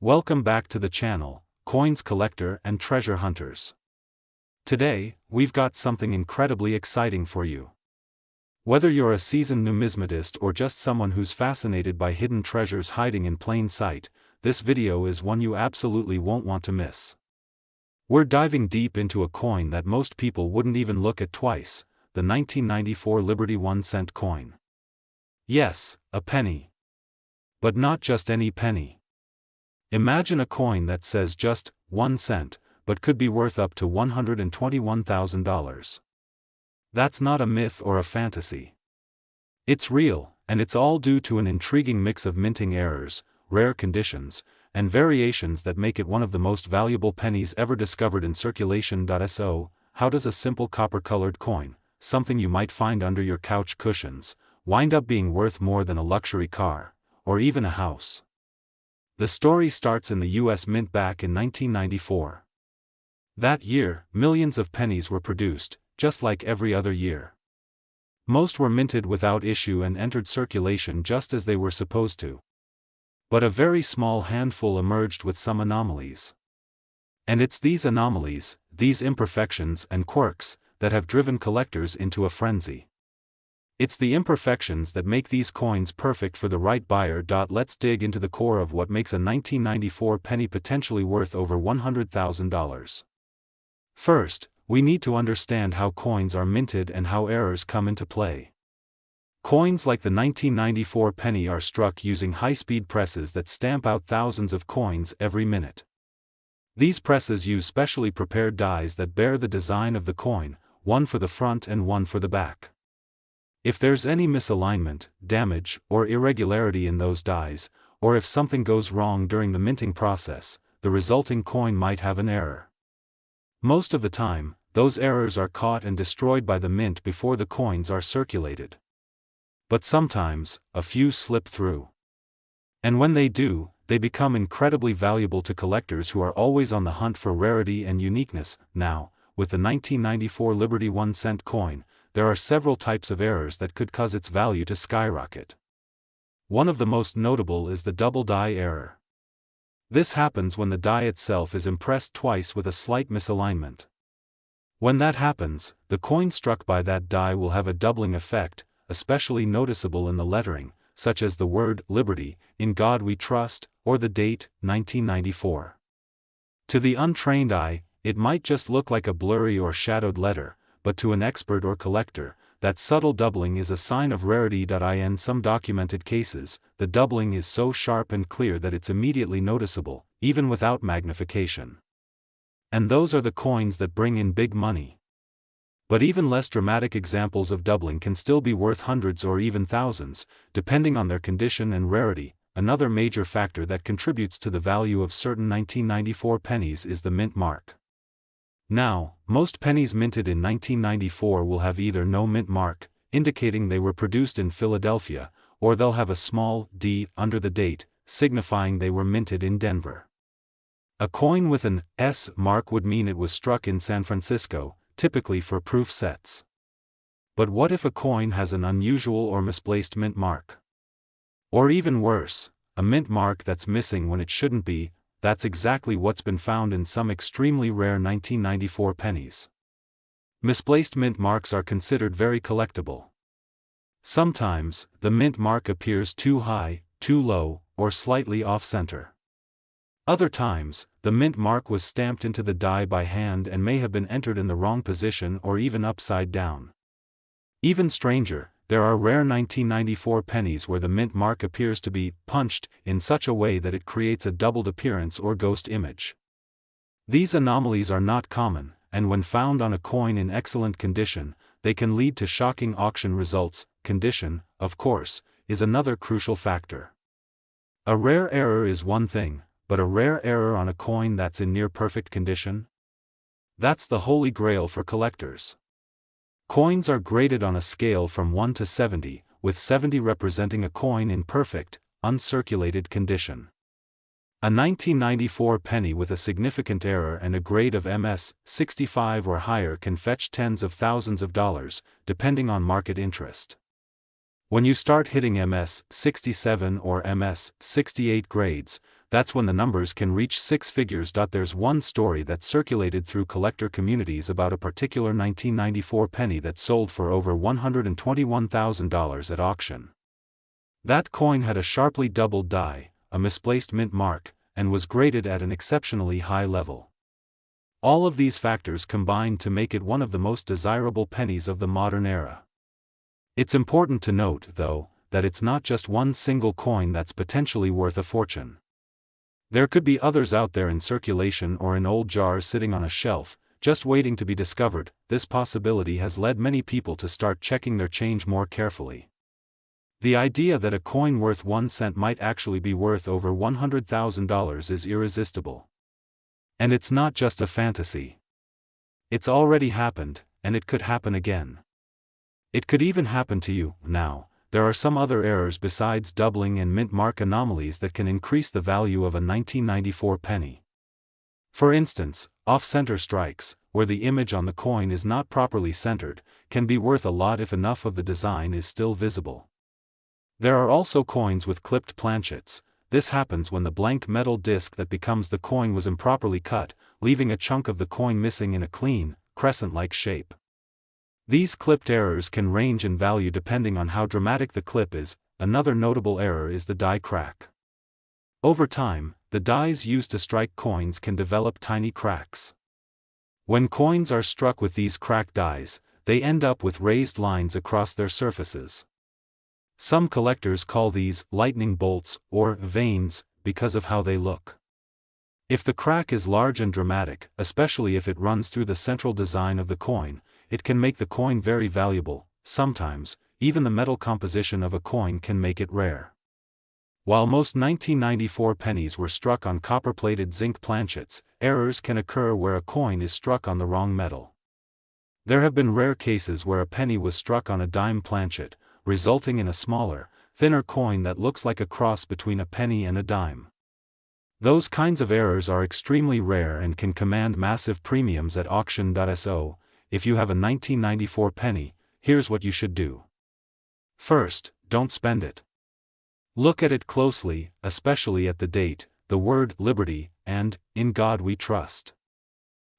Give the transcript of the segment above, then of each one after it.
Welcome back to the channel, Coins Collector and Treasure Hunters. Today, we've got something incredibly exciting for you. Whether you're a seasoned numismatist or just someone who's fascinated by hidden treasures hiding in plain sight, this video is one you absolutely won't want to miss. We're diving deep into a coin that most people wouldn't even look at twice, the 1994 Liberty 1-cent coin. Yes, a penny. But not just any penny. Imagine a coin that says just 1 cent, but could be worth up to $121,000. That's not a myth or a fantasy. It's real, and it's all due to an intriguing mix of minting errors, rare conditions, and variations that make it one of the most valuable pennies ever discovered in circulation. So, how does a simple copper-colored coin, something you might find under your couch cushions, wind up being worth more than a luxury car, or even a house? The story starts in the U.S. Mint back in 1994. That year, millions of pennies were produced, just like every other year. Most were minted without issue and entered circulation just as they were supposed to. But a very small handful emerged with some anomalies. And it's these anomalies, these imperfections and quirks, that have driven collectors into a frenzy. It's the imperfections that make these coins perfect for the right buyer. Let's dig into the core of what makes a 1994 penny potentially worth over $100,000. First, we need to understand how coins are minted and how errors come into play. Coins like the 1994 penny are struck using high-speed presses that stamp out thousands of coins every minute. These presses use specially prepared dies that bear the design of the coin, one for the front and one for the back. If there's any misalignment, damage, or irregularity in those dies, or if something goes wrong during the minting process, the resulting coin might have an error. Most of the time, those errors are caught and destroyed by the mint before the coins are circulated. But sometimes, a few slip through. And when they do, they become incredibly valuable to collectors who are always on the hunt for rarity and uniqueness. Now, with the 1994 Liberty 1-cent coin, there are several types of errors that could cause its value to skyrocket. One of the most notable is the double die error. This happens when the die itself is impressed twice with a slight misalignment. When that happens, the coin struck by that die will have a doubling effect, especially noticeable in the lettering, such as the word Liberty, In God We Trust, or the date, 1994. To the untrained eye, it might just look like a blurry or shadowed letter, but to an expert or collector, that subtle doubling is a sign of rarity. In some documented cases, the doubling is so sharp and clear that it's immediately noticeable, even without magnification. And those are the coins that bring in big money. But even less dramatic examples of doubling can still be worth hundreds or even thousands, depending on their condition and rarity. Another major factor that contributes to the value of certain 1994 pennies is the mint mark. Now, most pennies minted in 1994 will have either no mint mark, indicating they were produced in Philadelphia, or they'll have a small d under the date, signifying they were minted in Denver. A coin with an S mark would mean it was struck in San Francisco, typically for proof sets. But what if a coin has an unusual or misplaced mint mark? Or even worse, a mint mark that's missing when it shouldn't be? That's exactly what's been found in some extremely rare 1994 pennies. Misplaced mint marks are considered very collectible. Sometimes, the mint mark appears too high, too low, or slightly off-center. Other times, the mint mark was stamped into the die by hand and may have been entered in the wrong position or even upside down. Even stranger, there are rare 1994 pennies where the mint mark appears to be punched in such a way that it creates a doubled appearance or ghost image. These anomalies are not common, and when found on a coin in excellent condition, they can lead to shocking auction results. Condition, of course, is another crucial factor. A rare error is one thing, but a rare error on a coin that's in near-perfect condition? That's the holy grail for collectors. Coins are graded on a scale from 1 to 70, with 70 representing a coin in perfect, uncirculated condition. A 1994 penny with a significant error and a grade of MS 65 or higher can fetch tens of thousands of dollars, depending on market interest. When you start hitting MS 67 or MS 68 grades, that's when the numbers can reach six figures. There's one story that circulated through collector communities about a particular 1994 penny that sold for over $121,000 at auction. That coin had a sharply doubled die, a misplaced mint mark, and was graded at an exceptionally high level. All of these factors combined to make it one of the most desirable pennies of the modern era. It's important to note, though, that it's not just one single coin that's potentially worth a fortune. There could be others out there in circulation or in old jars sitting on a shelf, just waiting to be discovered. This possibility has led many people to start checking their change more carefully. The idea that a coin worth 1 cent might actually be worth over $100,000 is irresistible. And it's not just a fantasy. It's already happened, and it could happen again. It could even happen to you. Now, there are some other errors besides doubling and mint mark anomalies that can increase the value of a 1994 penny. For instance, off-center strikes, where the image on the coin is not properly centered, can be worth a lot if enough of the design is still visible. There are also coins with clipped planchets. This happens when the blank metal disc that becomes the coin was improperly cut, leaving a chunk of the coin missing in a clean, crescent-like shape. These clipped errors can range in value depending on how dramatic the clip is. Another notable error is the die crack. Over time, the dies used to strike coins can develop tiny cracks. When coins are struck with these cracked dies, they end up with raised lines across their surfaces. Some collectors call these lightning bolts or veins because of how they look. If the crack is large and dramatic, especially if it runs through the central design of the coin, it can make the coin very valuable. Sometimes, even the metal composition of a coin can make it rare. While most 1994 pennies were struck on copper-plated zinc planchets, errors can occur where a coin is struck on the wrong metal. There have been rare cases where a penny was struck on a dime planchet, resulting in a smaller, thinner coin that looks like a cross between a penny and a dime. Those kinds of errors are extremely rare and can command massive premiums at auction.so. If you have a 1994 penny, here's what you should do. First, don't spend it. Look at it closely, especially at the date, the word liberty, and in God we trust.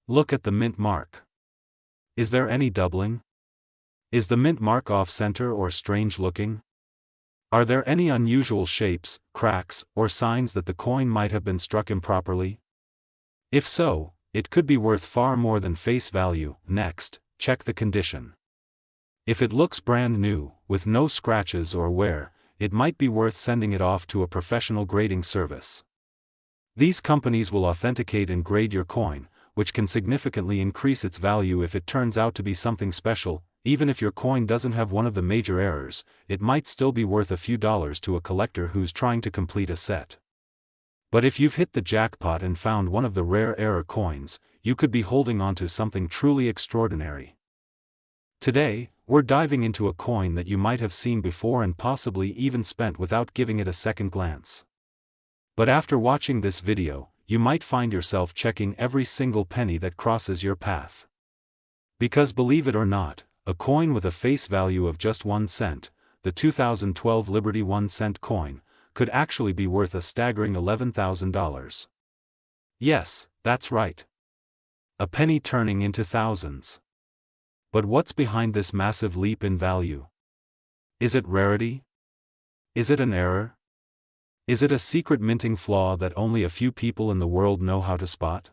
Look at the mint mark. Is there any doubling? Is the mint mark off-center or strange looking? Are there any unusual shapes, cracks, or signs that the coin might have been struck improperly? If so, it could be worth far more than face value. Next, check the condition. If it looks brand new, with no scratches or wear, it might be worth sending it off to a professional grading service. These companies will authenticate and grade your coin, which can significantly increase its value if it turns out to be something special. Even if your coin doesn't have one of the major errors, it might still be worth a few dollars to a collector who's trying to complete a set. But if you've hit the jackpot and found one of the rare error coins, you could be holding on to something truly extraordinary. Today, we're diving into a coin that you might have seen before and possibly even spent without giving it a second glance. But after watching this video, you might find yourself checking every single penny that crosses your path. Because believe it or not, a coin with a face value of just 1 cent, the 2012 Liberty 1 cent coin, could actually be worth a staggering $11,000. Yes, that's right. A penny turning into thousands. But what's behind this massive leap in value? Is it rarity? Is it an error? Is it a secret minting flaw that only a few people in the world know how to spot?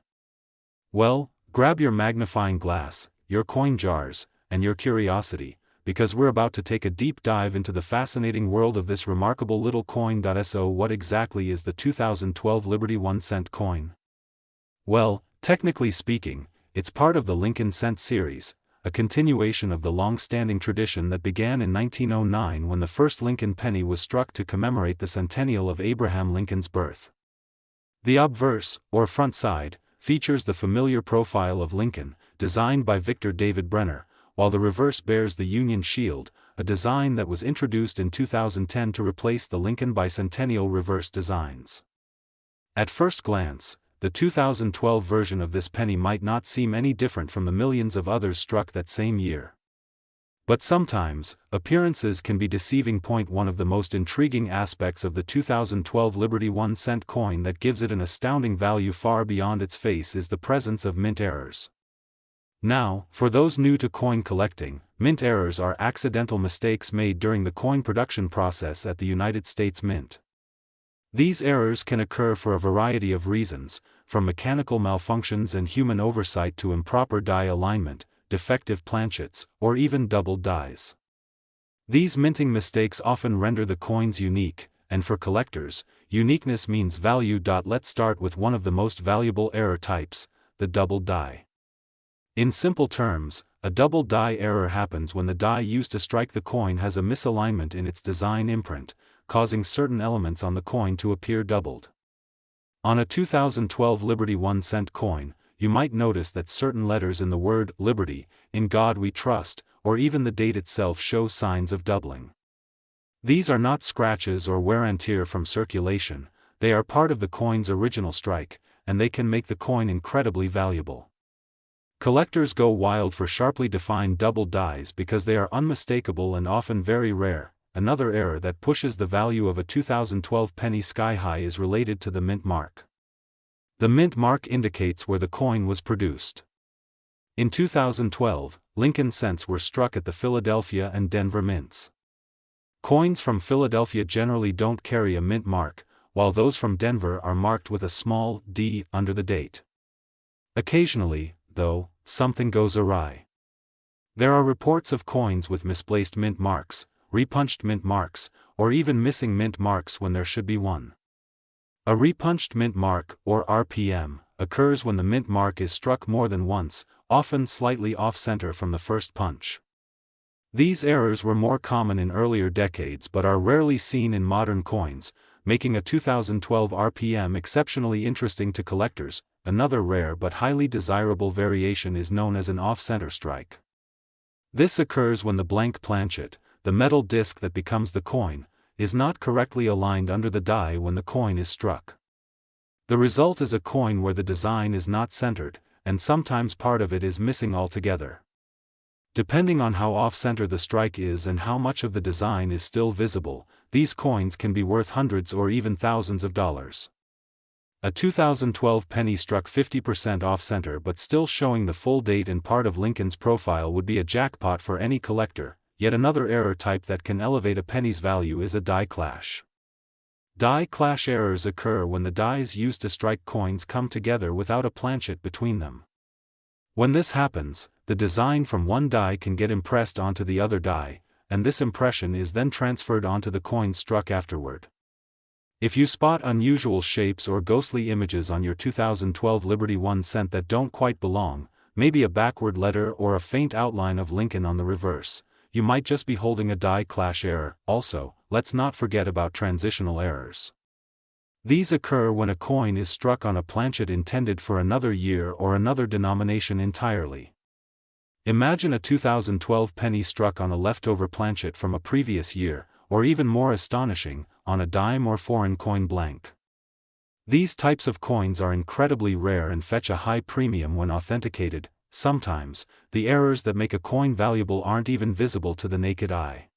Well, grab your magnifying glass, your coin jars, and your curiosity, because we're about to take a deep dive into the fascinating world of this remarkable little coin. So what exactly is the 2012 Liberty 1 cent coin? Well, technically speaking, it's part of the Lincoln Cent series, a continuation of the long-standing tradition that began in 1909 when the first Lincoln penny was struck to commemorate the centennial of Abraham Lincoln's birth. The obverse, or front side, features the familiar profile of Lincoln, designed by Victor David Brenner, while the reverse bears the Union Shield, a design that was introduced in 2010 to replace the Lincoln bicentennial reverse designs. At first glance, the 2012 version of this penny might not seem any different from the millions of others struck that same year. But sometimes, appearances can be deceiving. One of the most intriguing aspects of the 2012 Liberty 1-cent coin that gives it an astounding value far beyond its face is the presence of mint errors. Now, for those new to coin collecting, mint errors are accidental mistakes made during the coin production process at the United States Mint. These errors can occur for a variety of reasons, from mechanical malfunctions and human oversight to improper die alignment, defective planchets, or even doubled dies. These minting mistakes often render the coins unique, and for collectors, uniqueness means value. Let's start with one of the most valuable error types, the doubled die. In simple terms, a double die error happens when the die used to strike the coin has a misalignment in its design imprint, causing certain elements on the coin to appear doubled. On a 2012 Liberty 1-cent coin, you might notice that certain letters in the word Liberty, In God We Trust, or even the date itself show signs of doubling. These are not scratches or wear and tear from circulation, they are part of the coin's original strike, and they can make the coin incredibly valuable. Collectors go wild for sharply defined double dies because they are unmistakable and often very rare. Another error that pushes the value of a 2012 penny sky high is related to the mint mark. The mint mark indicates where the coin was produced. In 2012, Lincoln cents were struck at the Philadelphia and Denver mints. Coins from Philadelphia generally don't carry a mint mark, while those from Denver are marked with a small d under the date. Occasionally, though, something goes awry. There are reports of coins with misplaced mint marks, repunched mint marks, or even missing mint marks when there should be one. A repunched mint mark, or RPM, occurs when the mint mark is struck more than once, often slightly off-center from the first punch. These errors were more common in earlier decades but are rarely seen in modern coins, making a 2012 RPM exceptionally interesting to collectors. Another rare but highly desirable variation is known as an off-center strike. This occurs when the blank planchet, the metal disc that becomes the coin, is not correctly aligned under the die when the coin is struck. The result is a coin where the design is not centered, and sometimes part of it is missing altogether. Depending on how off-center the strike is and how much of the design is still visible, these coins can be worth hundreds or even thousands of dollars. A 2012 penny struck 50% off-center but still showing the full date and part of Lincoln's profile would be a jackpot for any collector. Yet another error type that can elevate a penny's value is a die clash. Die clash errors occur when the dies used to strike coins come together without a planchet between them. When this happens, the design from one die can get impressed onto the other die, and this impression is then transferred onto the coin struck afterward. If you spot unusual shapes or ghostly images on your 2012 Liberty 1-cent that don't quite belong, maybe a backward letter or a faint outline of Lincoln on the reverse, you might just be holding a die clash error. Also, let's not forget about transitional errors. These occur when a coin is struck on a planchet intended for another year or another denomination entirely. Imagine a 2012 penny struck on a leftover planchet from a previous year, or even more astonishing, on a dime or foreign coin blank. These types of coins are incredibly rare and fetch a high premium when authenticated. Sometimes, the errors that make a coin valuable aren't even visible to the naked eye.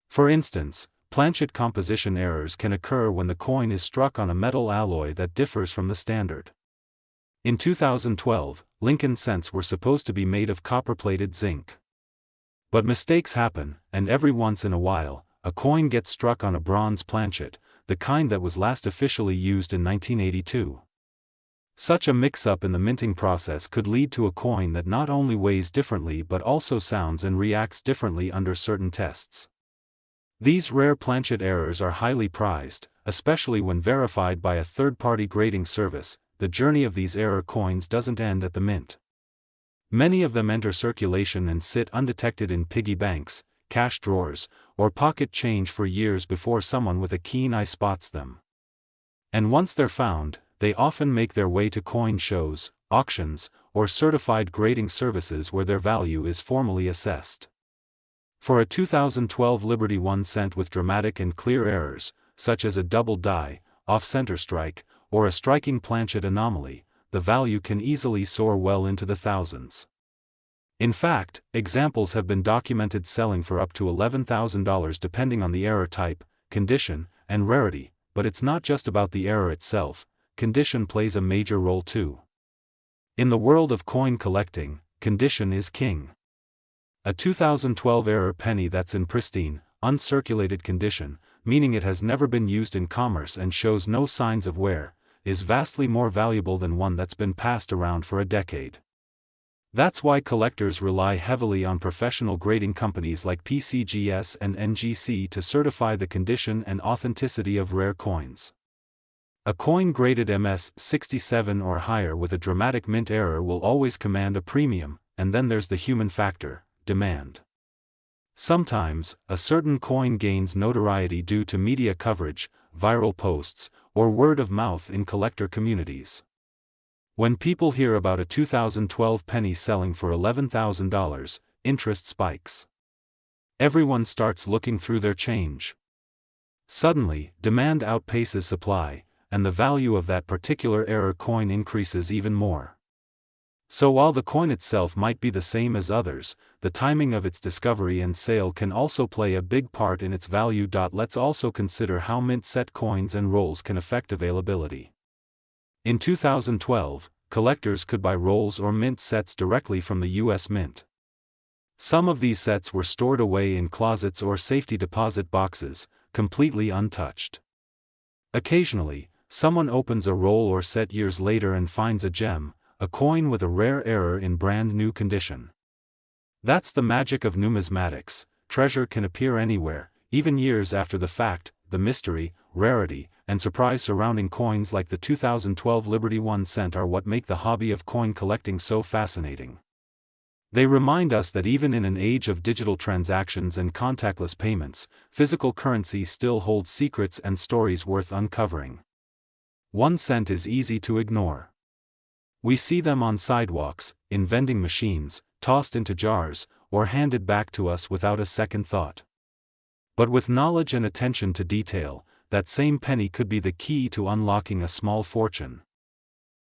For instance, planchet composition errors can occur when the coin is struck on a metal alloy that differs from the standard. In 2012, Lincoln cents were supposed to be made of copper-plated zinc. But mistakes happen, and every once in a while, a coin gets struck on a bronze planchet, the kind that was last officially used in 1982. Such a mix-up in the minting process could lead to a coin that not only weighs differently but also sounds and reacts differently under certain tests. These rare planchet errors are highly prized, especially when verified by a third-party grading service. The journey of these error coins doesn't end at the mint. Many of them enter circulation and sit undetected in piggy banks, cash drawers, or pocket change for years before someone with a keen eye spots them. And once they're found, they often make their way to coin shows, auctions, or certified grading services where their value is formally assessed. For a 2012 Liberty 1-cent with dramatic and clear errors, such as a double die, off-center strike, or a striking planchet anomaly, the value can easily soar well into the thousands. In fact, examples have been documented selling for up to $11,000 depending on the error type, condition, and rarity, but it's not just about the error itself, condition plays a major role too. In the world of coin collecting, condition is king. A 2012 error penny that's in pristine, uncirculated condition, meaning it has never been used in commerce and shows no signs of wear, is vastly more valuable than one that's been passed around for a decade. That's why collectors rely heavily on professional grading companies like PCGS and NGC to certify the condition and authenticity of rare coins. A coin graded MS-67 or higher with a dramatic mint error will always command a premium, and then there's the human factor, demand. Sometimes, a certain coin gains notoriety due to media coverage, viral posts, or word of mouth in collector communities. When people hear about a 2012 penny selling for $11,000, interest spikes. Everyone starts looking through their change. Suddenly, demand outpaces supply, and the value of that particular error coin increases even more. So while the coin itself might be the same as others, the timing of its discovery and sale can also play a big part in its value. Let's also consider how mint set coins and rolls can affect availability. In 2012, collectors could buy rolls or mint sets directly from the U.S. Mint. Some of these sets were stored away in closets or safety deposit boxes, completely untouched. Occasionally, someone opens a roll or set years later and finds a gem, a coin with a rare error in brand new condition. That's the magic of numismatics. Treasure can appear anywhere, even years after the fact. The mystery, rarity, and surprise surrounding coins like the 2012 Liberty 1 cent are what make the hobby of coin collecting so fascinating. They remind us that even in an age of digital transactions and contactless payments, physical currency still holds secrets and stories worth uncovering. 1 cent is easy to ignore. We see them on sidewalks, in vending machines, tossed into jars, or handed back to us without a second thought. But with knowledge and attention to detail, that same penny could be the key to unlocking a small fortune.